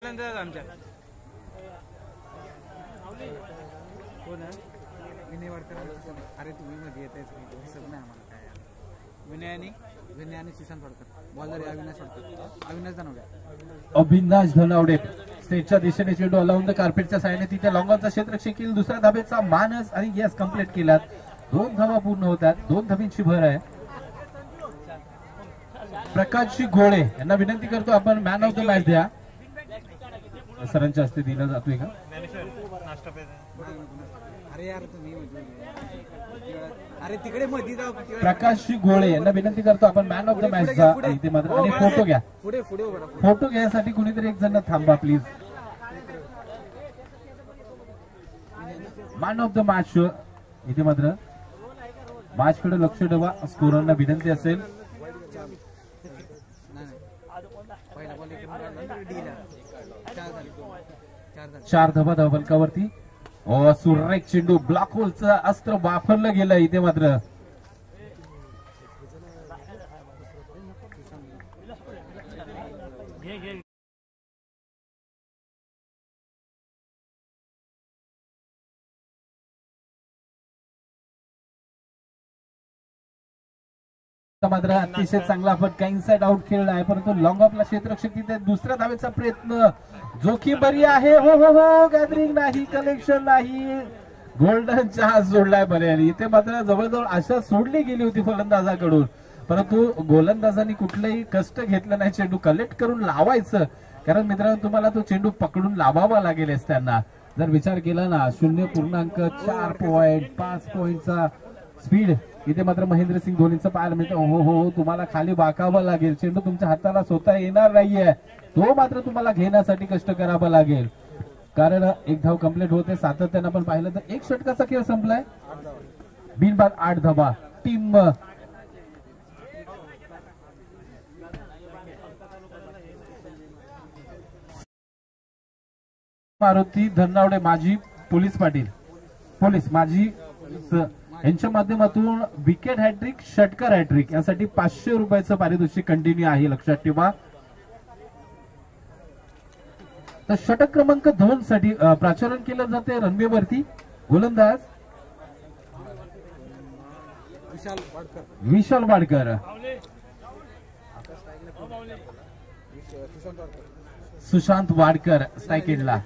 आमच्या कोण आहे विनय वाडकर. अरे तुम्ही मध्ये येत सगळं नाही आम्हाला काय. विनय आणि सुशांत वाडकर. बॉलर अविनाश वाडकर. अविनाश धनावडे स्टेजच्या दिशेने चेंडू अलाउन द कार्पेटच्या साहाय्याने तिथे लॉंगॉनचा क्षेत्ररक्षक केला. दुसऱ्या धाबेचा मानस आणि यस कंप्लीट केलात. 2 धावा पूर्ण होतात. 2 धाबींची भर आहे. प्रकाशजी घोळे यांना विनंती करतो आपण मॅन ऑफ द मॅच द्या. सरांच्या हस्ते दिला जातोय का. अरे तिकडे मध्ये जाऊ. प्रकाशजी घोळे यांना विनंती करतो आपण मॅन ऑफ द मॅच चा इथे मात्र आणि फोटो घ्या. फोटो घ्यायसाठी कुणीतरी एक जण थांबा please. Man of the match इथे मात्र मॅच कडे लक्ष ठेवा. स्कोररना विनंती असेल. चार धावा धावफलकावरती. सुरेख चेंडू ब्लॉक होलचं अस्त्र वापरलं गेलं इथे मात्र. मात्र अतिशय चांगला फटका इनसाइड आउट खेळला आहे. परंतु लॉंग ऑफला क्षेत्ररक्षक तिथे दुसऱ्या धावेचा प्रयत्न. जोखीम बरी आहे. हो हो हो गॅदरिंग नाही. कलेक्शन नाही. गोल्डन चान्स सोडलाय बरे. इथे मात्र जवळजवळ आशा सोडली गेली होती फलंदाजाकडून. परंतु गोलंदाजांनी कुठलंही कष्ट घेतलं नाही. चेंडू कलेक्ट करून लावायचं. कारण मित्रांनो तुम्हाला तो चेंडू पकडून लावावा लागेल त्यांना. जर विचार केला ना 0.4 पॉइंट 5 पॉइंटचा स्पीड इथे मात्र महेंद्रसिंग धोनीचं पाहायला मिळतं. हो हो तुम्हाला खाली वाकावं लागेल. चेंडू तुमच्या हाताला स्वतः येणार नाहीये. तो मात्र तुम्हाला घेण्यासाठी कष्ट करावं लागेल. कारण एक धाव कंप्लीट होते. सातत्यानं आपण पाहिलं तर एक षटकाचा खेळ संपलाय. बिनबाद 8 धावा. टीम मारुती धनावडे माजी पोलीस पाटील माजी यांच्या माध्यमातून विकेट हॅट्रिक षटकार हॅट्रिक यासाठी 500 रुपयाचं पारितोषिक कंटिन्यू आहे. लक्षात ठेवा. तर षटक क्रमांक 2 साठी प्राचारण केलं जाते रनवेवरती. गोलंदाज विशाल वाडकर. सुशांत वाडकर स्ट्राईकला.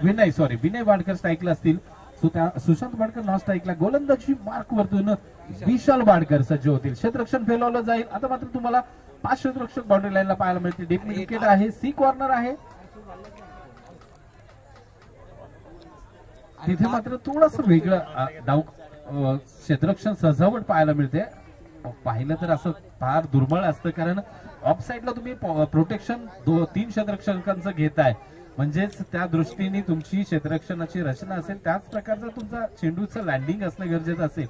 विनय वाडकर स्ट्राईकला असतील. सुशांत वाडकर नॉन स्ट्राईकला. गोलंदाजी मार्क वरतून विशाल वाडकर सज्ज होतील. क्षेत्ररक्षण फेलवलं जाईल. आता मात्र तुम्हाला 5 क्षेत्ररक्षक बाउंड्री लाईनला पाहायला मिळते. डीप विकेट आहे. सी कॉर्नर आहे. तिथे मात्र थोडस वेगळं डाव क्षेत्ररक्षण सजावट पाहायला मिळते. पाहिलं तर असं फार दुर्मिळ असतं. कारण ऑफ साईडला तुम्ही प्रोटेक्शन 2-3 क्षेत्ररक्षकांचं घेताय. म्हणजेच त्या दृष्टीने तुमची क्षेत्ररक्षणाची रचना असेल त्याच प्रकारचं तुमचा चेंडूचं लँडिंग असणं गरजेचं असेल.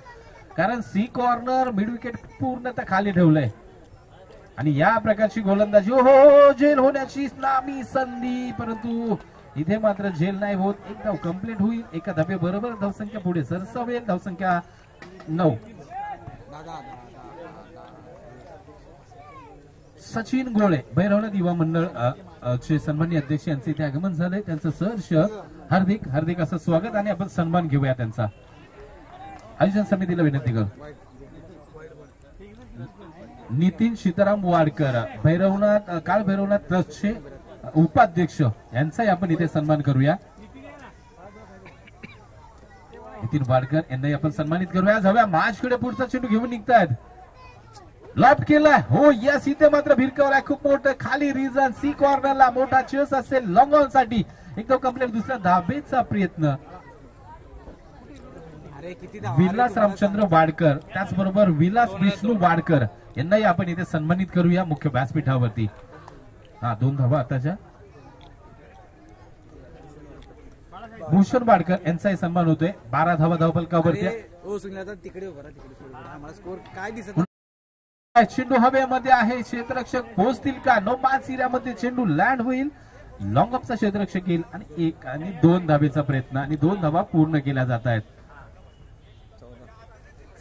कारण सी कॉर्नर मिड विकेट पूर्णतः खाली ठेवलंय आणि या प्रकारची गोलंदाजी हो झेल होण्याची नामी संधी. परंतु इथे मात्र झेल नाही होत. एक धाव कंप्लीट होईल. एका धाबे बरोबर धावसंख्या पुढे सरसावेल. धावसंख्या 9. सचिन गोळे भैरवनाथ युवा मंडळ चे सन्माननीय अध्यक्ष यांचे इथे आगमन झाले. त्यांचं सहर्ष हार्दिक असं स्वागत आणि आपण सन्मान घेऊया त्यांचा. आयोजन समितीला विनंती करू. नितीन सीताराम वाडकर काळ भैरवनाथ ट्रस्टचे उपाध्यक्ष यांचाही आपण इथे सन्मान करूया. नितीन वाडकर यांनाही आपण सन्मानित करूया. जाऊया मॅचकडे. पुढचा चेंडू घेऊन निघतायत. लॉफ्ट केलाय. हो यस इथे मात्र भिरकवलाय. खूप मोठं खाली रिजन. सी कॉर्नरला मोठा चेस असेल लॉंग ऑन साठी. एकदम कंप्लीट. दुसऱ्या धाबेचा प्रयत्न. विलास रामचंद्र वाडकर त्याचबरोबर विलास विष्णू वाडकर यांनाही आपण इथे सन्मानित करूया मुख्य व्यासपीठावरती. 2 धावा आताच्या. भूषण वाडकर यांचाही सन्मान होतोय. 12 धावा धावफलकावरती. चेंडू हवेमध्ये आहे. क्षेत्ररक्षक पोहोचतील का. नो मॅच एरियामध्ये चेंडू लँड होईल. लॉंग ऑफचा क्षेत्ररक्षक येईल आणि 1 आणि 2 धावेचा प्रयत्न आणि 2 धावा पूर्ण केल्या जात आहेत.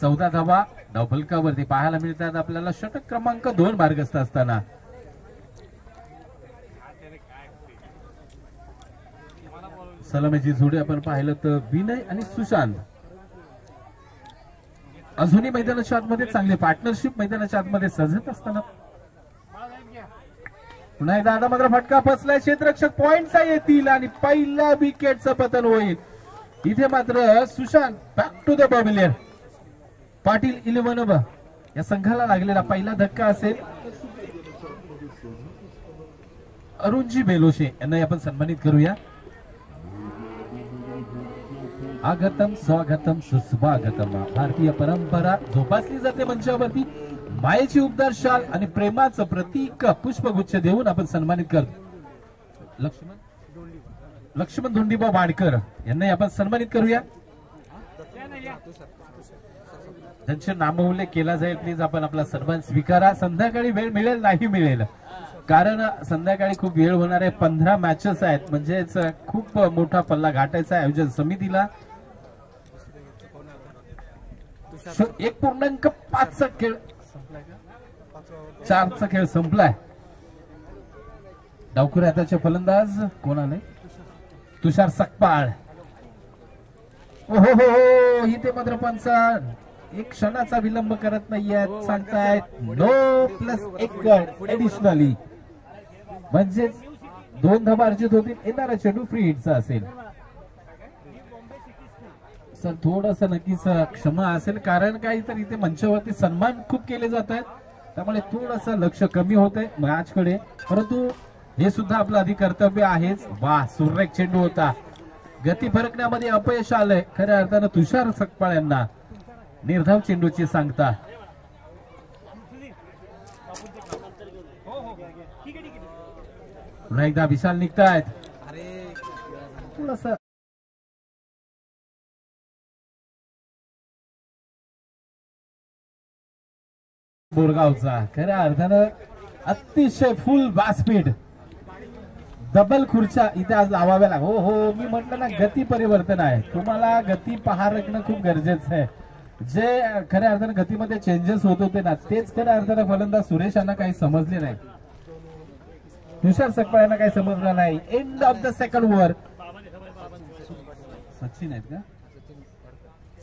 14 धावा धावफलकावरती पाहायला मिळतात आपल्याला. षटक क्रमांक 2 मार्गस्थ असताना सलामीची जोडी आपण पाहिलं तर विनय आणि सुशांत अजूनही मैदानाच्या आतमध्ये चांगले पार्टनरशिप मैदानाच्या आतमध्ये सजत असताना पुन्हा एकदा आता मात्र फटका फसलाय. क्षेत्ररक्षक पॉइंटचा येतील आणि पहिल्या विकेटचं पतन होईल. इथे मात्र Sushant back to the pavilion. Patil 11 या संघाला लागलेला पहिला धक्का असेल. अरुणजी बेलोशे यांना आपण सन्मानित करूया. आगतम स्वागतम सुस्वागतम. भारतीय परंपरा जोपासली जाते मंचावरती. मायेची उबदार शाल आणि प्रेमाचं प्रतीक पुष्पगुच्छ देऊन आपण सन्मानित करतो. लक्ष्मण धोंडीबा वाडकर यांना आपण सन्मानित करूया. त्यांचे नामोल्लेख केला जाईल. प्लीज आपण आपला सन्मान स्वीकारा. संध्याकाळी वेळ मिळेल नाही मिळेल कारण संध्याकाळी खूप वेळ होणार आहे. 15 मॅचेस आहेत म्हणजेच खूप मोठा पल्ला गाठायचा आहे आयोजन समितीला. 1.5चा खेळ 4चा खेळ संपलाय. डावखुर हाताचे फलंदाज कोण आले? तुषार सकपाळ. ओहो हो इथे मात्र पंच एक क्षणाचा विलंब करत नाहीये. सांगतायत नो प्लस 1 एडिशनली म्हणजेच 2 धावा अर्जित होतील. येणारा चेंडू फ्री हिटचा असेल. सर थोडस नक्कीच क्षमा असेल कारण काही तर इथे मंचावरती सन्मान खूप केले जात आहेत त्यामुळे थोडस लक्ष कमी होत आहे मॅच कडे. परंतु हे सुद्धा आपलं आधी कर्तव्य आहेच. वा सुरेख चेंडू होता. गती फरकण्यामध्ये अपयश आलंय. खऱ्या अर्थानं तुषार सकपाळ यांना निर्धाव चेंडूची सांगता. पुन्हा एकदा विशाल निघतायत. थोडस बोरगावचा खऱ्या अर्थानं अतिशय फुल बास्पीड डबल खुर्च्या इथे आज लावाव्या लाग. हो हो मी म्हटलं ना गती परिवर्तन आहे. तुम्हाला गती पाहणं खूप गरजेचं आहे. जे खऱ्या अर्थानं गतीमध्ये चेंजेस होत होते ना तेच खऱ्या अर्थानं फलंदाज सुरेश यांना काही समजले नाही. तुषार सकपाळ यांना काही समजलं नाही. End of the second over. Sachin आहेत का?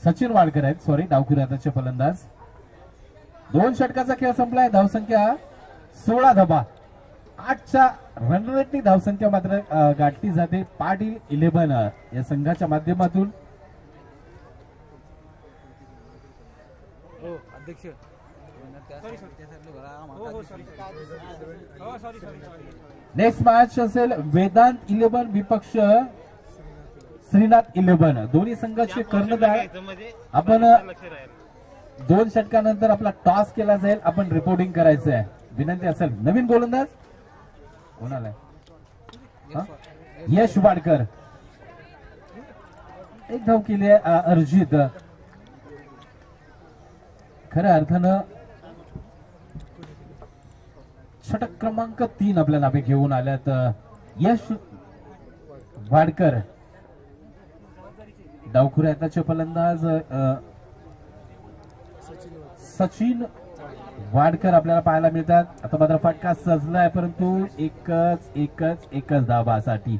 सचिन वाडकर आहेत सॉरी डावखुर हाताचे फलंदाज. 2 षटकाचा खेळ संपलाय. धावसंख्या 16 धावा. 8च्या रन रेटनी धावसंख्या मात्र गाठली जाते. पाटील 11 या संघाच्या माध्यमातून. नेक्स्ट मॅच असेल वेदांत 11 विपक्ष श्रीनाथ 11. दोन्ही संघाचे कर्णधार. आपण 2 षटकानंतर आपला टॉस केला जाईल. आपण रिपोर्टिंग करायचं आहे. विनंती असेल नवीन गोलंदाज कोणाला? यश वाडकर. एक धाव केली आहे अर्जित. खऱ्या अर्थानं षटक क्रमांक 3 आपल्या नावे घेऊन आल्यात यश वाडकर. डावखुर हाताचे फलंदाज सचिन वाडकर आपल्याला पाहायला मिळतात. आता मात्र फटका सजलाय परंतु एकच धावासाठी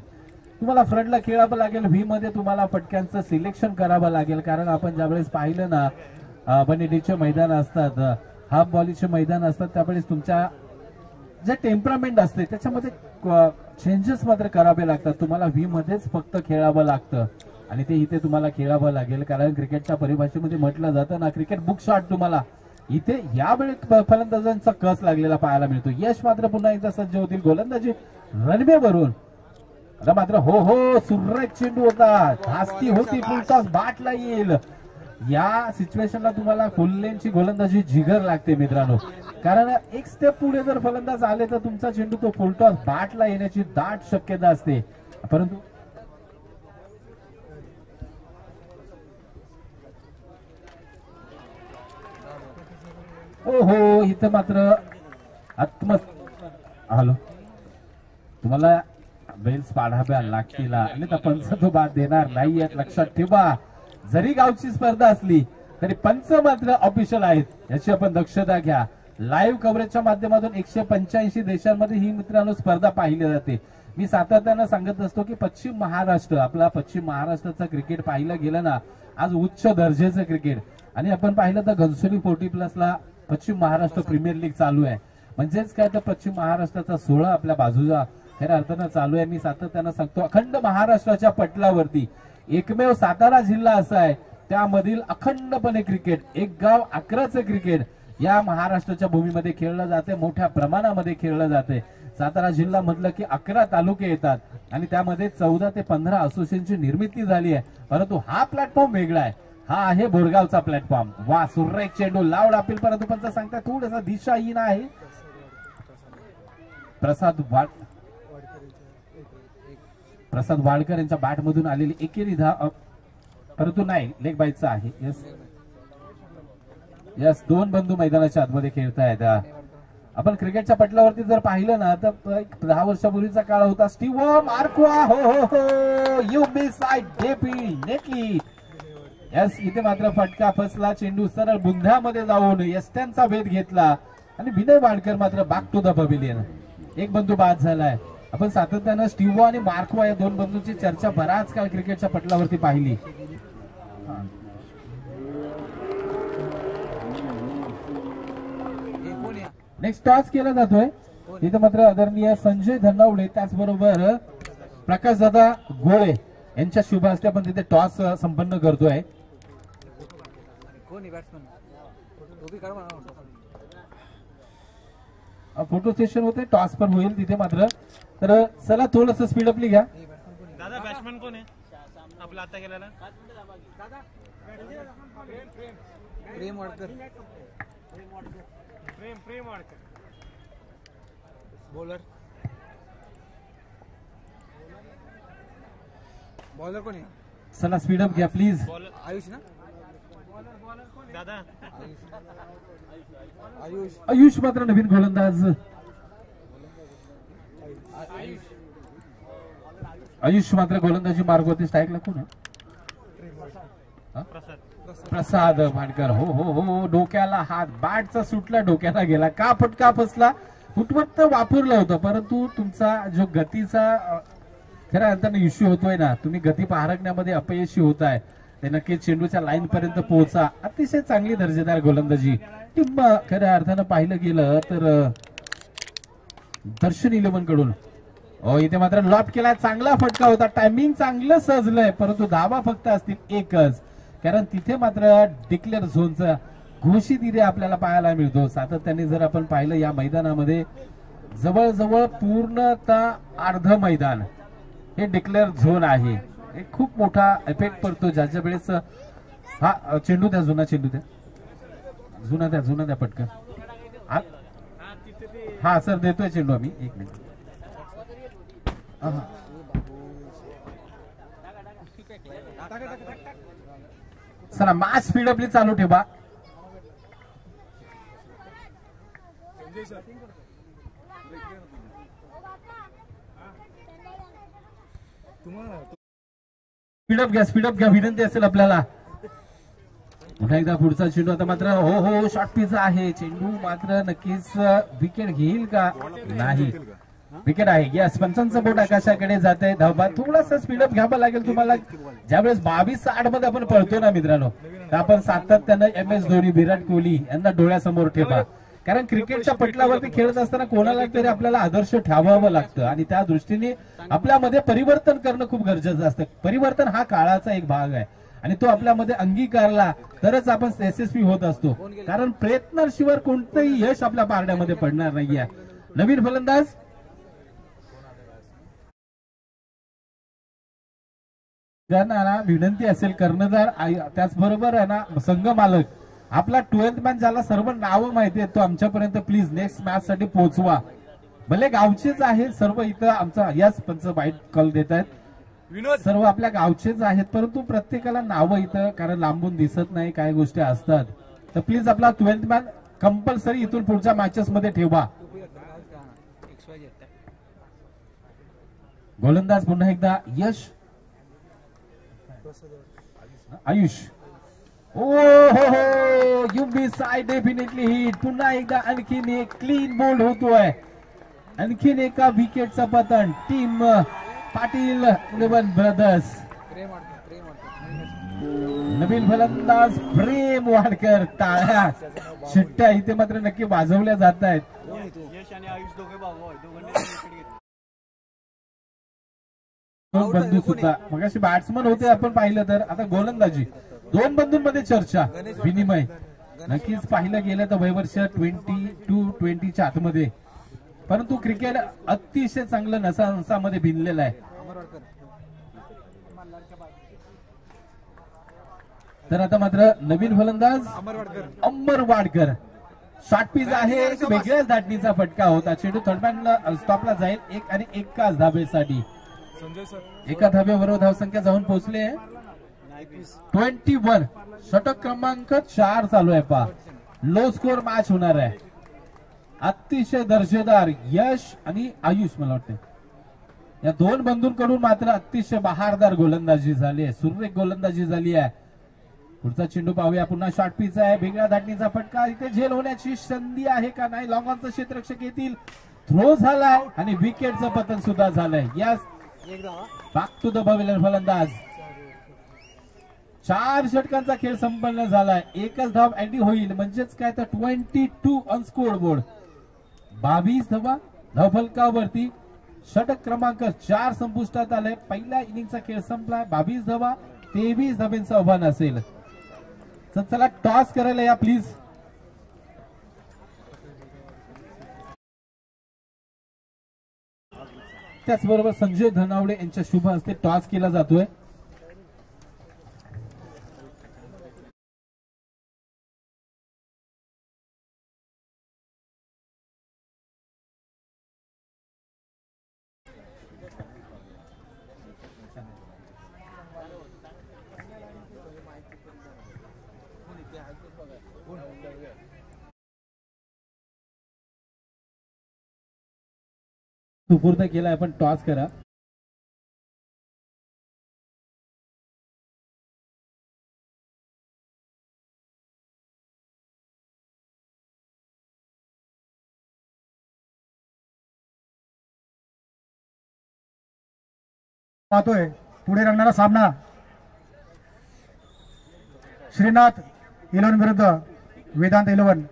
तुम्हाला फ्रंटला खेळावं लागेल. व्ही मध्ये तुम्हाला फटक्यांचं सिलेक्शन करावं लागेल कारण आपण ज्यावेळेस पाहिलं ना बनेडीचे मैदान असतात हाफ बॉलीचे मैदान असतात त्यावेळेस तुमच्या जे टेम्परामेंट असते त्याच्यामध्ये चेंजेस मात्र करावे लागतात. तुम्हाला व्ही मध्येच फक्त खेळावं लागतं आणि ते इथे तुम्हाला खेळावं लागेल कारण क्रिकेटच्या परिभाषेमध्ये म्हटलं जातं ना क्रिकेट बुक शॉट. तुम्हाला इथे यावेळी फलंदाजांचा कस लागलेला पाहायला मिळतो. यश मात्र पुन्हा एकदा सज्ज होतील गोलंदाजी रनवे वरून. आता मात्र हो हो सुरेख चेंडू होता. धास्ती होती फुलटॉस बाटला येईल. या सिच्युएशनला तुम्हाला फुल्लेंची गोलंदाजी जिगर लागते मित्रांनो कारण एक स्टेप पुढे जर फलंदाज आले तर तुमचा चेंडू तो फुलटॉस बाटला येण्याची दाट शक्यता असते. परंतु हो हो इथं मात्र हॅलो तुम्हाला बेल्स पाडाव्या लागतील आणि त्या पंच तो बाद देणार नाहीयेत लक्षात ठेवा. जरी गावची स्पर्धा असली तरी पंच मात्र ऑफिशियल आहेत याची आपण दक्षता घ्या. लाईव्ह कव्हरेजच्या माध्यमातून 185 देशांमध्ये ही मित्रांनो स्पर्धा पाहिली जाते. मी सातत्यानं सांगत असतो की पश्चिम महाराष्ट्र, आपला पश्चिम महाराष्ट्राचं क्रिकेट पाहिलं गेलं ना, आज उच्च दर्जाचं क्रिकेट. आणि आपण पाहिलं तर घनसोली 40+ पश्चिम महाराष्ट्र प्रीमियर लीग चालू आहे. म्हणजेच काय तर पश्चिम महाराष्ट्राचा 16 आपल्या बाजूला खऱ्या अर्थानं चालू आहे. मी सातत्यानं सांगतो अखंड महाराष्ट्राच्या पटलावरती एकमेव सातारा जिल्हा असा आहे त्यामधील अखंडपणे क्रिकेट, एक गाव 11चं क्रिकेट या महाराष्ट्राच्या भूमीमध्ये खेळलं जाते, मोठ्या प्रमाणामध्ये खेळलं जाते. सातारा जिल्हा म्हटलं की 11 तालुके येतात आणि त्यामध्ये 14 ते 15 असोसिएशनची निर्मिती झाली आहे. परंतु हा प्लॅटफॉर्म वेगळा आहे, हा आहे बोरगावचा प्लॅटफॉर्म. वा, सुरेख चेंडू लावड अपील, परंतु पंच सांगता थोडासा दिशाहीन आहे. प्रसाद वाडकर यांच्या बॅट मधून आलेली एकेरी धाव, परंतु नाही, लेग बाईटचा आहे. यस यस, दोन बंधू मैदानाच्या आतमध्ये खेळतायत. आपण क्रिकेटच्या पटलावरती जर पाहिलं ना तर 10 वर्षापूर्वीचा काळ होता. स्टीव्ह मार्क्वा, हो हो हो, you miss I definitely. Yes, इथे मात्र फटका फसला, चेंडू सरळ बुंध्यामध्ये जाऊन यस्ट्यांचा भेद घेतला आणि विनय वाडकर मात्र बॅक टू द पवेलियन. एक बंधू बाद झालाय. आपण सातत्यानं स्टीव्ह आणि मार्क्वा या दोन बंधूंची चर्चा बराच काळ क्रिकेटच्या पटलावरती पाहिली. नेक्स्ट टॉस केला जातोय. इथे मात्र आदरणीय संजय धनावडे त्याचबरोबर प्रकाशदादा गोळे यांच्या शुभ हस्ते आपण तिथे टॉस संपन्न करतोय. फोटो सेशन होते, टॉस पण होईल तिथे मात्र. तर चला थोडस स्पीडअपली घ्या. दादा बॅट्समन कोण आहे आपला आता गेलेला? प्रेम वाडकर. प्रेम वाडकर. बॉलर कोण आहे? चला स्पीडअप घ्या प्लीज. आयुष ना, दादा आयुष मात्र नवीन गोलंदाज. आयुष मात्र गोलंदाजी मार्गावरती स्ट्राईकला कोण आहे? प्रसाद भाटकर. हो हो हो, डोक्याला हात, बॅटचा सुटला, डोक्याला गेला. का फटका फसला? फुटवर्क वापरलं होतं, परंतु तुमचा जो गतीचा खऱ्या अर्थाने इश्यू होतोय ना, तुम्ही गती पारखण्यामध्ये अपयशी होत आहे. ते नक्कीच चेंडूच्या लाईन पर्यंत पोहोचा. अतिशय चांगली दर्जेदार गोलंदाजी. टिंब खऱ्या अर्थानं पाहिलं गेलं तर दर्शन 11 कडून. इथे मात्र लॉट केला, चांगला फटका होता, टायमिंग चांगलं सजलंय, परंतु धावा फक्त असतील एकच. कारण तिथे मात्र डिक्लेअर झोनचा घोषित एरिया आपल्याला पाहायला मिळतो. सातत्याने जर आपण पाहिलं या मैदानामध्ये जवळजवळ पूर्णतः अर्ध मैदान हे डिक्लेअर झोन आहे. एक खूप मोठा इफेक्ट पडतो ज्याच्या वेळेस. हा चेंडू द्या, जुना चेंडू द्या, जुना द्या पटकन. हा सर देतोय चेंडू आम्ही. एक मिनिट. चला मॅच स्पीडअपली चालू ठेवा. स्पीडअप घ्या विनंती असेल आपल्याला. पुन्हा एकदा पुढचा चेंडू. आता मात्र हो हो, शॉर्ट पिच आहे. चेंडू मात्र नक्कीच विकेट घेईल का? नाही, विकेट आहे. यस, पंचांचं बोट आकाशाकडे जात आहे. धावबा थोडासा स्पीडअप घ्यावं लागेल तुम्हाला. ज्यावेळेस 22-60 मध्ये आपण पळतो ना मित्रांनो, तर आपण सातत्यानं MS धोनी, विराट कोहली यांना डोळ्यासमोर ठेवा. कारण क्रिकेटच्या पटलावरती खेळत असताना कोणाला तरी आपल्याला आदर्श ठेवावं लागतं आणि त्या दृष्टीने आपल्यामध्ये परिवर्तन करणं खूप गरजेचं असतं. परिवर्तन हा काळाचा एक भाग आहे आणि तो आपल्यामध्ये अंगीकारला तरच आपण यशस्वी होत असतो. कारण प्रयत्नाशिवाय कोणतंही यश आपल्या पारड्यामध्ये पडणार नाहीये. नवीन फलंदाज विनंती असेल, कर्णधार त्याचबरोबर आहे ना संघ मालक, आपला 12th मॅन ज्याला सर्व नावं माहिती आहेत तो आमच्यापर्यंत प्लीज नेक्स्ट मॅच साठी पोहोचवा. भले गावचेच आहे सर्व, इथं आमचा यस पंच वाईट कॉल देत आहेत. सर्व आपल्या गावचेच आहेत, परंतु प्रत्येकाला नावं इथं कारण लांबून दिसत नाही, काय गोष्टी असतात. तर प्लीज आपला 12th मॅन कंपल्सरी इथून पुढच्या मॅचेस मध्ये ठेवा. गोलंदाज पुन्हा एकदा यश, आयुष. ओ हो हो, you miss I definitely hit. पुन्हा एकदा आणखीन एक क्लीन बोल्ड होतोय. आणखीन एका विकेटचा पतन टीम पाटील 11 ब्रदर्स. प्रेम वाटतो नवीन फलंदाज प्रेम वाडकर. टाळ्या शिट्ट्या इथे मात्र नक्की वाजवल्या जात आहेत. यश आणि आयुष दोघे भाऊ दोघांनी विकेट घेतली. दोन बंधू सुद्धा मगाशी बॅट्समन होते आपण पाहिलं तर आता गोलंदाजी दोन बंधूंमध्ये चर्चा विनिमय नक्कीच पाहिलं गेलं तर वयवर्ष 22-20च्या आतमध्ये, परंतु क्रिकेट अतिशय चांगलं नसामध्ये भिनलेलं आहे. तर आता मात्र नवीन फलंदाज अमर वाडकर. शॉर्ट पिच आहे, वेगळ्याच धाटणीचा फटका होता. चेंडू थर्डमॅन स्टॉपला जाईल. 1 आणि 1 धाबेसाठी. एका धाब्याबरोबर धावसंख्या जाऊन पोहोचले 21. षटक क्रमांक 4 चालू आहे. पा लो स्कोर मॅच होणार आहे. अतिशय दर्जेदार यश आणि आयुष मला वाटते या दोन बंधूंकडून मात्र अतिशय बहारदार गोलंदाजी झाली आहे. सुरेख गोलंदाजी झाली आहे. पुढचा चेंडू पाहूया. पुन्हा शॉर्ट पिच आहे, वेगळ्या धाटणीचा फटका. इथे झेल होण्याची संधी आहे का नाही. लॉंग ऑनचं क्षेत्ररक्षक येतील. थ्रो झालाय आणि विकेटचं पतन सुद्धा झालंय. Yes back to the pavilion फलंदाज. 4 षटकांचा खेळ संपन्न झालाय. एकच धाव अँडी होईल म्हणजेच काय तर 22 ऑन स्कोर बोर्ड. 22 धावा धावफलकावरती. षटक क्रमांक 4 संपुष्टात आलाय. पहिल्या इनिंगचा खेळ संपलाय. 22 धावा 23 धाब्यांचं आव्हान असेल. चला टॉस करायला या प्लीज. त्याचबरोबर संजय धनावडे यांच्या शुभ हस्ते टॉस केला जातोय. सुपूर्द केला आपण. टॉस करा. पाहतोय पुढे रंगणारा सामना श्रीनाथ 11 विरुद्ध वेदांत 11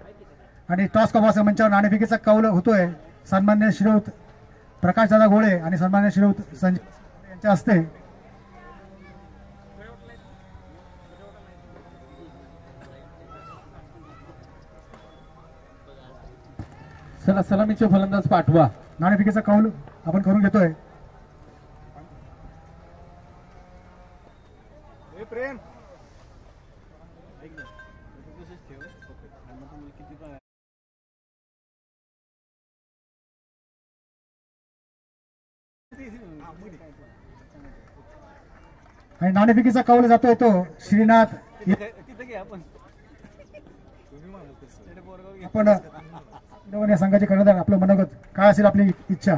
आणि टॉस कॉबॉस मंचावर नाणेफेकीचा कौल होतोय. सन्मान्य श्रीयुत प्रकाशदादा गोळे आणि सन्मान्य श्रीयुत संजय यांच्या हस्ते. चला सलामीचे फलंदाज पाठवा. नाणेफेकीचा कौल आपण करून घेतोय. प्रेम आणि नाणेफेकीचा कौल जातोय तो श्रीनाथ. आपण या संघाचे कर्णधार आपलं मनोगत काय असेल आपली इच्छा.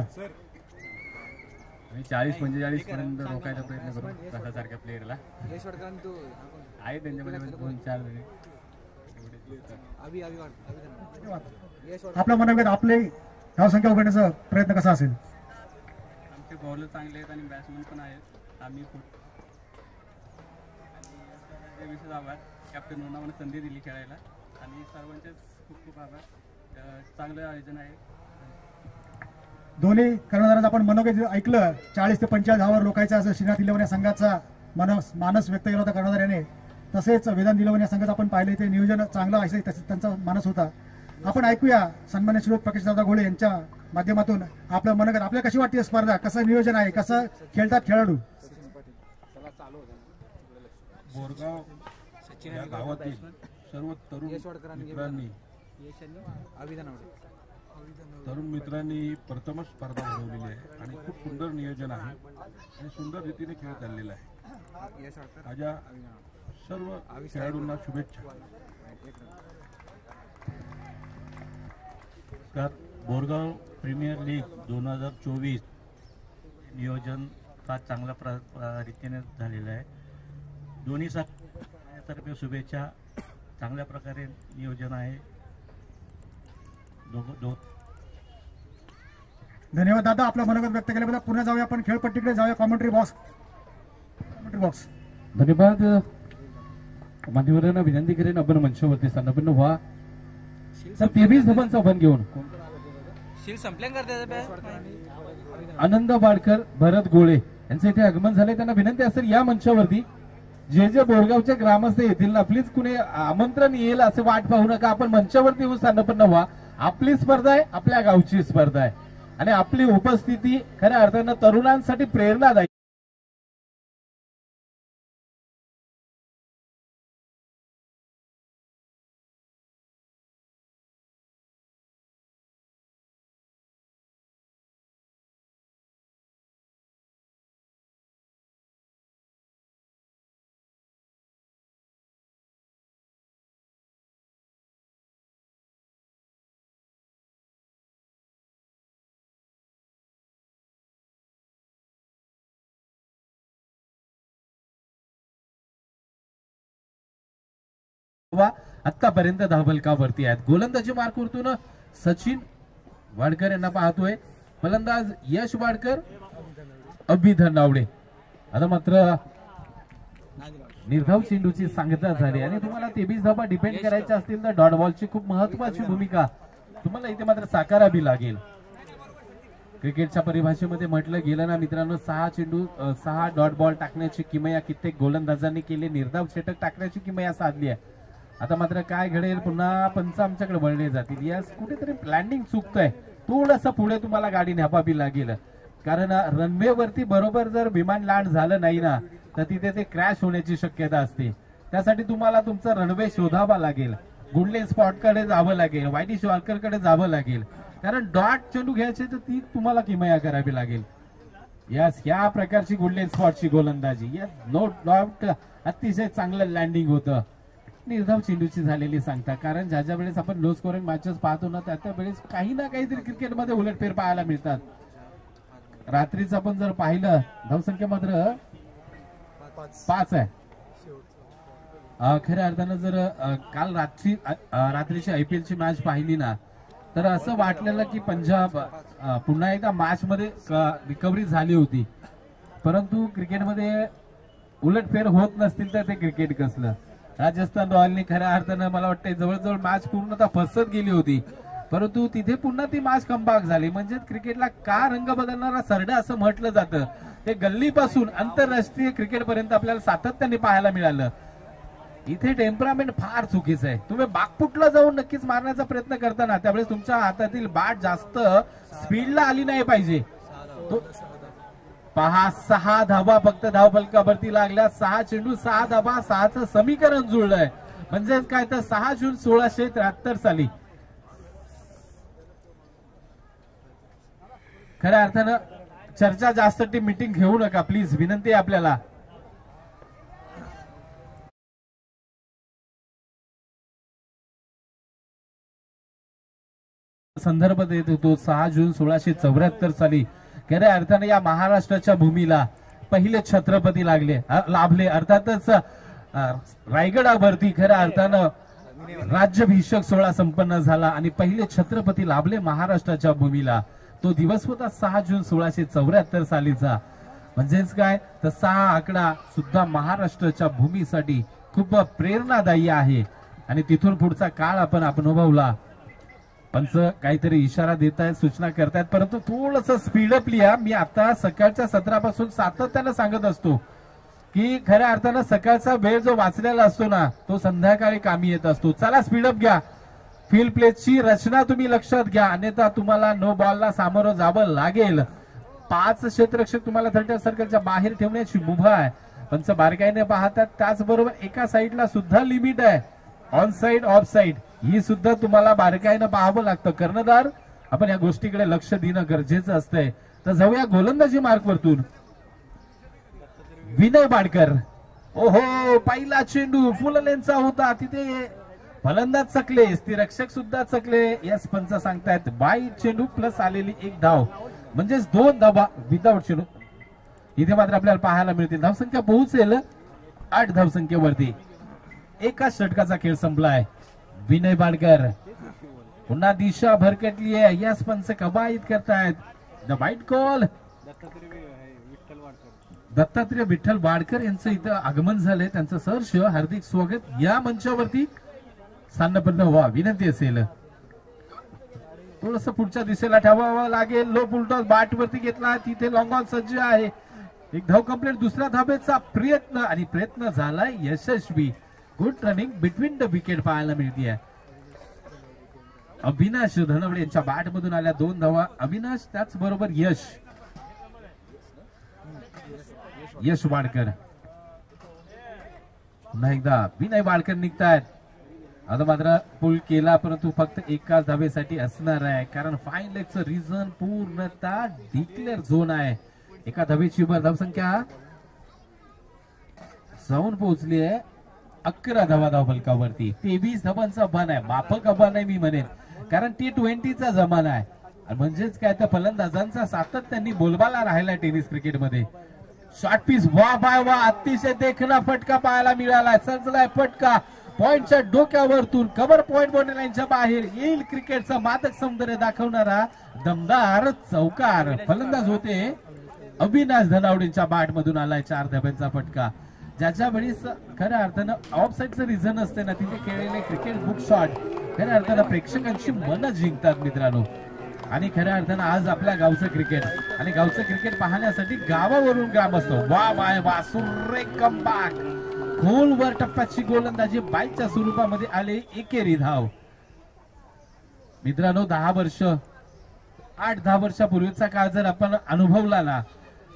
40-45 पर्यंत रोखायचा प्रयत्न करू. तशासारख्या प्लेअरला आहे त्यांच्यामध्ये 2-4 जण. आपलं मनोगत आपले धावसंख्या उघडण्याचा प्रयत्न कसा असेल. आमचे बॉलर चांगले आहेत आणि बॅट्समन पण आहेत. आम्ही विशेष आभार कॅप्टन म्हणून आम्हाला संधी दिली खेळायला आणि सर्वांचेच खूप खूप आभार. चांगलं आयोजन आहे. दोन्ही कर्णधारांचं आपण मनोगत ऐकलं. 40 ते 45 धावावर रोखायचं असं श्रीनाथ 11 या संघाचा मानस व्यक्त केला होता कर्णधार याने. तसेच वेदांत 11 या संघाचं आपण पाहिलं ते नियोजन चांगलं आहे त्यांचा मानस होता. आपण ऐकूया सन्मान्य श्री प्रकाशदादा गोळे यांच्या माध्यमातून आपलं मनोगत. आपल्याला कशी वाटते स्पर्धा, कसं नियोजन आहे, कसं खेळतात खेळाडू. बोरगाव या गावातील सर्व तरुण मित्रांनी प्रथमच स्पर्धा भरवलेली आहे आणि खूप सुंदर नियोजन आहे आणि सुंदर रीतीने खेळ चाललेला आहे. माझ्या सर्व खेळाडूंना शुभेच्छा. बोरगाव प्रीमियर लीग 2024 नियोजन फार चांगल्या रीतीने झालेलं आहे. दोन्ही तर्फे शुभेच्छा. चांगल्या प्रकारे नियोजन आहे. धन्यवाद दादा, आपलं मनोगत व्यक्त केल्याबद्दल. पुन्हा जाऊया आपण खेळपट्टीकडे, जाऊया कॉमेंट्री बॉक्स. धन्यवाद. मान्यवरांना विनंती करेन आपण मंचावरती स्थानापन्न व्हा. तर 23 धावांचा बन घेऊन आनंद वाडकर, भरत गोळे यांचे इथे आगमन झाले. त्यांना विनंती असेल या मंचावरती जे जे बोरगावचे ग्रामस्थ येतील ना, प्लीज कुणी आमंत्रण येईल असे वाट पाहू नका. आपण मंचावरती येऊन स्थानापन्न व्हा. आपली स्पर्धा आहे, आपल्या गावची स्पर्धा आहे आणि आपली उपस्थिती खऱ्या अर्थानं तरुणांसाठी प्रेरणादायी. आतापर्यंत धावफलकावरती आहेत. गोलंदाजी मार्कवरतून सचिन वाडकर यांना पाहतोय. फलंदाज यश वाडकर, अभिधन नावडे. आता मात्र निर्धाव चेंडूची सांगता झाली आणि तुम्हाला 23 धावा डिपेंड करायच्या असतील तर डॉट बॉलची खूप महत्वाची भूमिका तुम्हाला इथे मात्र साकारावी लागेल. क्रिकेटच्या परिभाषेमध्ये म्हटलं गेलं ना मित्रांनो, 6 चेंडू 6 डॉट बॉल टाकण्याची किमया कित्येक गोलंदाजांनी केली, निर्धाव षटक टाकण्याची किमया साधली आहे. आता मात्र काय घडेल, पुन्हा पंच आमच्याकडे वळले जातील. यास कुठेतरी लँडिंग चुकतंय, थोडंसं पुढे तुम्हाला गाडी न्यापावी लागेल. कारण रनवे वरती बरोबर जर विमान लँड झालं नाही ना तर तिथे ते क्रॅश होण्याची शक्यता असते. त्यासाठी तुम्हाला तुमचा रनवे शोधावा लागेल, गुडले स्पॉटकडे जावं लागेल, वाईडी शॉर्करकडे जावं लागेल. कारण डॉट चेंडू घ्यायचे तर ती तुम्हाला किमया करावी लागेल. यास या प्रकारची गुडले स्पॉटची गोलंदाजी, यस नो डाऊट अतिशय चांगलं लँडिंग होतं. निर्धाव चेंडूची झालेली सांगता, कारण ज्या ज्या वेळेस आपण लो स्कोरिंग मॅचेस पाहतो ना त्या वेळेस काही ना काहीतरी क्रिकेटमध्ये उलटफेर पाहायला मिळतात. रात्रीच आपण जर पाहिलं धावसंख्या मात्र 5 आहे. खऱ्या अर्थानं जर काल रात्रीची IPL ची मॅच पाहिली ना तर असं वाटलेलं की पंजाब पुन्हा एकदा मॅच मध्ये रिकव्हरी झाली होती, परंतु क्रिकेटमध्ये उलटफेर होत नसतील तर ते क्रिकेट कसलं. राजस्थान रॉयलनी खऱ्या अर्थानं मला वाटतं जवळजवळ मॅच पूर्णतः फसत गेली होती, परंतु तिथे पुन्हा ती मॅच कमबॅक झाली. म्हणजे क्रिकेटला का रंग बदलणारा सरडा असं म्हटलं जातं, ते गल्लीपासून आंतरराष्ट्रीय क्रिकेट पर्यंत आपल्याला सातत्याने पाहायला मिळालं. इथे टेम्परामेंट फार चुकीचं आहे. तुम्ही बागपुटला जाऊन नक्कीच मारण्याचा प्रयत्न करताना त्यावेळेस तुमच्या हातातील बॅट जास्त स्पीडला आली नाही पाहिजे. पहा 6 धावा फक्त धावफलकावरती लागल्या. 6 चेंडू 6 धावा, 6चं समीकरण जुळलंय. म्हणजेच काय तर 6 जून 1673 साली खऱ्या अर्थानं चर्चा जास्त ती मीटिंग घेऊ नका प्लीज, विनंती आहे आपल्याला. संदर्भ देत होतो 6 जून 1674 साली खऱ्या अर्थाने या महाराष्ट्राच्या भूमीला पहिले छत्रपती लाभले. अर्थातच रायगडावरती खऱ्या अर्थानं राज्याभिषेक सोहळा संपन्न झाला आणि पहिले छत्रपती लाभले महाराष्ट्राच्या भूमीला. तो दिवस होता 6 जून 1674 सालीचा. म्हणजेच काय तर 6 आकडा सुद्धा महाराष्ट्राच्या भूमीसाठी खूप प्रेरणादायी आहे आणि तिथून पुढचा काळ आपण अनुभवला. पंच काहीतरी इशारा देत आहेत, सूचना करतायत, परंतु थोडस स्पीडअप लिहा. मी आता सकाळच्या सत्रापासून सातत्यानं सांगत असतो की खऱ्या अर्थानं सकाळचा वेळ जो वाचलेला असतो ना तो संध्याकाळी कामी येत असतो. चला स्पीडअप घ्या. फील्ड प्लेची रचना तुम्ही लक्षात घ्या, अन्यथा तुम्हाला नो बॉलला सामोरं जावं लागेल. 5 क्षेत्ररक्षक तुम्हाला 30 सर्कलच्या बाहेर ठेवण्याची मुभा आहे. पंच बारकाईने पाहतात. त्याचबरोबर एका साईडला सुद्धा लिमिट आहे, ऑन साइड ऑफ साइड ही सुद्धा तुम्हाला बारकाईनं पाहावं लागतं. कर्णधार आपण या गोष्टीकडे लक्ष देणं गरजेचं असतंय. तर जाऊया गोलंदाजी मार्कवरतून विनय बाडकर. ओहो, पहिला चेंडू फुल लेनचा होता, तिथे फलंदाज चकले, रक्षक सुद्धा चकले. यस पंच सांगतायत बाईट चेंडू प्लस आलेली 1 धाव, म्हणजेच 2 धावा विदाउट चेंडू इथे मात्र आपल्याला पाहायला मिळतील. धावसंख्या पोहोचेल 8 धावसंख्येवरती. एका षटकाचा खेळ संपलाय. विनय बाडकर पुन्हा दिशा भरकटली आहे. यस पंच कबाईत करतायत. द वाईट कॉल. दत्तात्रय विठ्ठल वाडकर यांचं इथं आगमन झालंय. त्यांचं सहर्ष हार्दिक स्वागत या मंचावरती सान्नपन्न व्हा विनंती असेल. थोडस पुढच्या दिशेला ठेवावं लागेल. लो फुलटॉस बाट वरती घेतला. तिथे लॉंग ऑन सज्ज आहे. एक धाव कंप्लीट. दुसऱ्या धावेचा प्रयत्न आणि प्रयत्न झालाय यशस्वी. Good running between the wicket पाहायला मिळते. अविनाश धनवडे यांच्या बॅट मधून आल्या 2 धावा. अविनाश त्याचबरोबर यश वाडकर. पुन्हा एकदा विनय वाडकर निघतायत. आता मात्र पुल केला परंतु फक्त एकाच धावेसाठी असणार आहे कारण फाईन लेगचं रिझन पूर्णतः डिक्लेअर झोन आहे. एका धावेची धावसंख्या जाऊन पोहोचली आहे 11 धावा धावफलकावरती. 23 धावांचा बन आहे. माफक आव्हान आहे मी म्हणेन कारण T20चा जमाना आहे. म्हणजेच काय तर फलंदाजांचा सातत्याने बोलबाला राहिला टेनिस क्रिकेटमध्ये. शॉर्ट पीस वा बाय वा. अतिशय देखणा फटका पाहायला मिळाला. सजलाय फटका पॉइंटच्या डोक्यावरतून कव्हर पॉइंट बाउंड्री लाईनच्या बाहेर येईल. क्रिकेटचा मादक सौंदर्य दाखवणारा दमदार चौकार. फलंदाज होते अविनाश धनावडेंच्या बॅट मधून आलाय 4 धाब्यांचा फटका. ज्याच्या वेळेस खऱ्या अर्थानं ऑफ साईडचं रिझन असते ना तिथे खेळलेले क्रिकेट बुक शॉट खऱ्या अर्थानं प्रेक्षकांची मन जिंकतात मित्रांनो. आणि खऱ्या अर्थानं आज आपल्या गावचं क्रिकेट आणि गावचं क्रिकेट पाहण्यासाठी गावावरून ग्राम असतो. वा बाय वा. सुरेख कमबॅक. खोलवर टप्प्याची गोलंदाजी बाईच्या स्वरूपामध्ये आले. एकेरी धाव. मित्रांनो 10 वर्ष 8-10 वर्षापूर्वीचा काळ जर आपण अनुभवला ना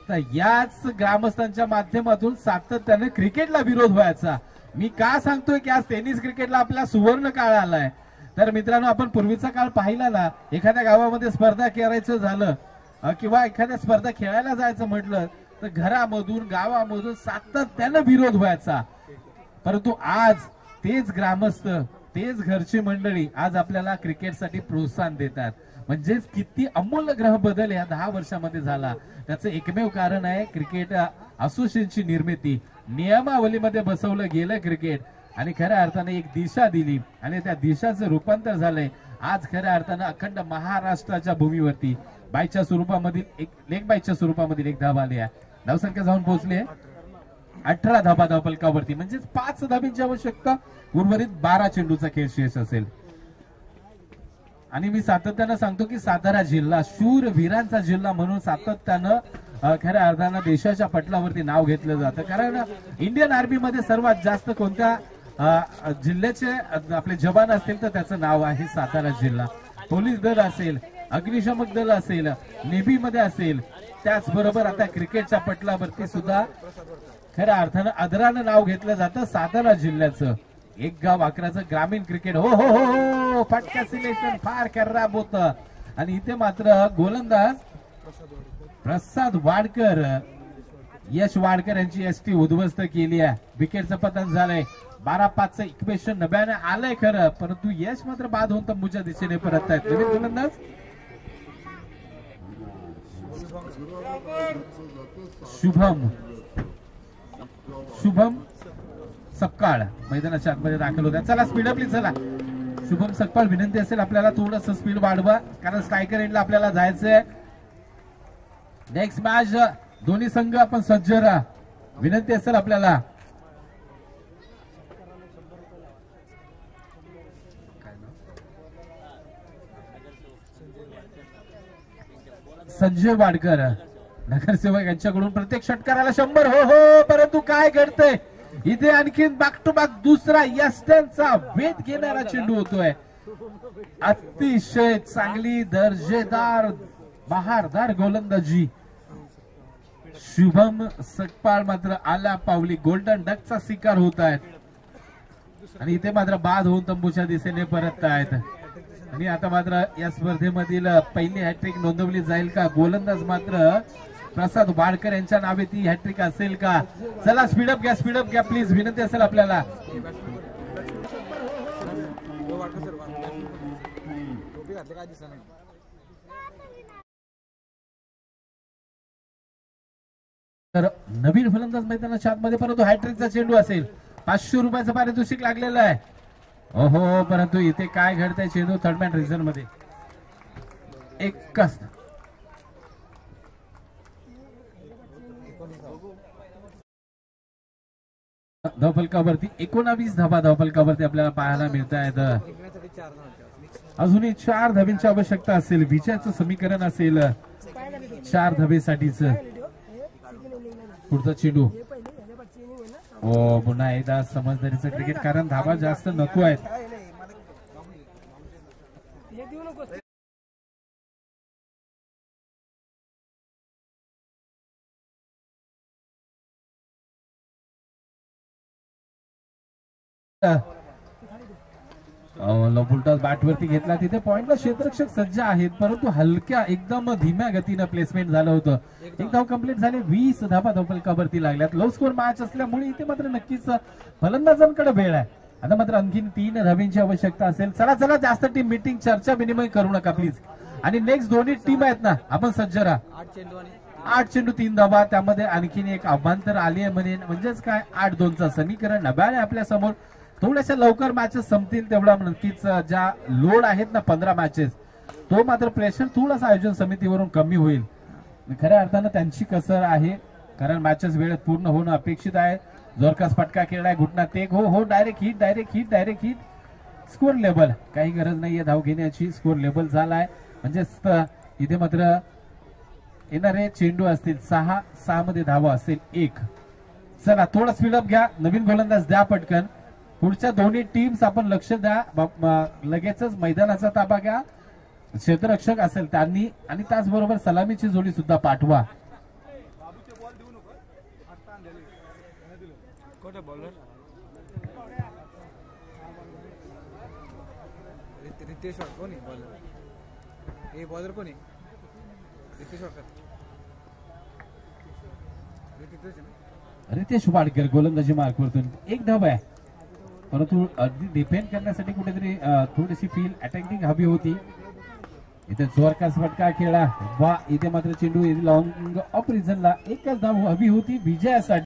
तर याच ग्रामस्थांच्या माध्यमातून सातत्याने क्रिकेटला विरोध व्हायचा. मी का सांगतोय की आज टेनिस क्रिकेटला आपला सुवर्ण काळ आलाय तर मित्रांनो आपण पूर्वीचा काळ पाहिला ना. एखाद्या गावामध्ये स्पर्धा करायचं झालं किंवा एखाद्या स्पर्धा खेळायला जायचं म्हटलं तर घरामधून गावामधून सातत्याने विरोध व्हायचा. परंतु आज तेच ग्रामस्थ तेच घरची मंडळी आज आपल्याला क्रिकेटसाठी प्रोत्साहन देतात. म्हणजेच किती अमूल्य ग्रह बदल या 10 वर्षामध्ये झाला. त्याचं एकमेव कारण आहे क्रिकेट असोसिएशनची निर्मिती. नियमावलीमध्ये बसवलं गेलं क्रिकेट आणि खऱ्या अर्थाने एक दिशा दिली आणि त्या दिशाचं रूपांतर झालंय. आज खऱ्या अर्थानं अखंड महाराष्ट्राच्या भूमीवरती बाईच्या स्वरूपामधील एक लेग बाईच्या स्वरूपामधील एक धाव आली आहे. धावसंख्या जाऊन पोहोचली आहे 18 धावा धावफलकावरती. म्हणजेच 5 धाब्यांची आवश्यकता. उर्वरित 12 चेंडूचा खेळ शेष असेल. आणि मी सातत्यानं सांगतो की सातारा जिल्हा शूर वीरांचा जिल्हा म्हणून सातत्यानं खऱ्या अर्थानं देशाच्या पटलावरती नाव घेतलं जातं. कारण इंडियन आर्मी मध्ये सर्वात जास्त कोणत्या जिल्ह्याचे आपले जवान असतील तर त्याचं नाव आहे सातारा जिल्हा. पोलीस दल असेल, अग्निशमक दल असेल, नेव्ही मध्ये असेल, त्याचबरोबर आता क्रिकेटच्या पटलावरती सुद्धा खऱ्या अर्थानं आदरानं नाव घेतलं जातं सातारा जिल्ह्याचं. एक गाव 11चं ग्रामीण क्रिकेट. हो हो हो हो. फटका सिलेक्शन फार खराब होतं आणि इथे मात्र गोलंदाज प्रसाद वाडकर यश वाडकर यांची एसटी उद्ध्वस्त केली आहे. विकेटचं पतन झालंय. 12-5चं इक्वेशन नव्याने आलंय खरं परंतु यश मात्र बाद होऊन तंबूच्या दिशेने परत आहेत. नवीन गोलंदाज शुभम सपकाळ मैदानाच्या आतमध्ये दाखल होत्या. चला स्पीड प्लीज. चला शुभम सपकाळ विनंती असेल आपल्याला थोडस स्पीड वाढवा कारण स्ट्रायकर एंडला आपल्याला जायचंय. नेक्स्ट मॅच दोन्ही संघ आपण सज्ज राहा. विनंती असेल आपल्याला. संजय वाडकर नगरसेवक यांच्याकडून प्रत्येक षटकाराला 100. हो हो. परंतु काय घडतंय इथे आणखीन बॅक टू बॅक दुसरा यस्टनचा वेध घेणारा चेंडू होतोय. अतिशय चांगली दर्जेदार बहारदार गोलंदाजी. शुभम सकपाळ मात्र आला पावली गोल्डन डकचा शिकार होत आहेत आणि इथे मात्र बाद होऊन तंबूच्या दिशेने परत आहेत. आणि आता मात्र या स्पर्धेमधील पहिली हॅट्रिक नोंदवली जाईल का? गोलंदाज मात्र प्रसाद वाडकर यांच्या नावे ती हॅट्रिक असेल का? चला स्पीडअप घ्या प्लीज. विनंती असेल आपल्याला. तर नवीन फलंदाज मैदानाच्या आतमध्ये परंतु हॅट्रिकचा चेंडू असेल. 500 रुपयाचं पारितोषिक लागलेलं आहे. ओहो. परंतु इथे काय घडतंय चेंडू थर्ड मॅन रिझन मध्ये एकच धावफलकावरती 19 धाबा धावफलकावरती आपल्याला पाहायला मिळत आहेत. अजूनही 4 धाब्यांची आवश्यकता असेल. विजयाचं समीकरण असेल 4 धाबेसाठीच. पुढचा चेंडू पुन्हा एकदा समजदारीचं क्रिकेट, कारण धाबा जास्त नको आहेत. उलटा बॅटवरती घेतला. तिथे पॉइंटला क्षेत्ररक्षक सज्ज आहेत, परंतु हलक्या एकदम धीम्या गतीनं प्लेसमेंट झालं होतं. एक धाव कंप्लीट झाले. 20 धाबा धावफलकावरती लागल्यात. लो स्कोर मॅच असल्यामुळे इथे मात्र नक्कीच फलंदाजांकडे वेळ आहे. आता मात्र आणखीन 3 धाब्यांची आवश्यकता असेल. चला चला, जास्त टीम मीटिंग चर्चा विनिमय करू नका प्लीज. आणि नेक्स्ट दोन्ही टीम आहेत ना, आपण सज्ज राहा. 8 चेंडू 3 धाबा. त्यामध्ये आणखीन एक आव्हान तर आली आहे म्हणजेच काय 8-2चं समीकरण नव्याने आपल्या समोर. थोड्याशा लवकर मॅचेस संपतील तेवढा नक्कीच ज्या लोड आहेत ना 15 मॅचेस, तो मात्र प्रेशर थोडासा आयोजन समितीवरून कमी होईल. खऱ्या अर्थानं त्यांची कसर आहे, कारण मॅचेस वेळेत पूर्ण होणं अपेक्षित आहे. जोरकास फटका खेळलाय, घुटण्यात एक. हो डायरेक्ट हिट. स्कोर लेबल, काही गरज नाहीये धाव घेण्याची. स्कोर लेबल झालाय म्हणजेच इथे मात्र येणारे चेंडू असतील 6 मध्ये धावा असेल 1. चला थोडा स्पीडअप घ्या. नवीन गोलंदाज द्या पटकन. पुढच्या दोन्ही टीम्स आपण लक्ष द्या. लगेचच मैदानाचा ताबा घ्या. क्षेत्ररक्षक असेल त्यांनी, आणि त्याचबरोबर सलामीची जोडी सुद्धा पाठवा. रितेश कोणी बॉलर? हे बॉलर कोणी? रितेश वाडकर गोलंदाजी मार्कवरतून 1 धाव आहे. परंतु अगदी डिफेंड करण्यासाठी कुठेतरी थोडीशी फील अटॅकिंग हवी होती. इथे जोरकास फटका खेळला. वा, इथे मात्र चेंडू लॉंग ऑफ रिझनला. एकच धाव हवी होती विजयासाठी.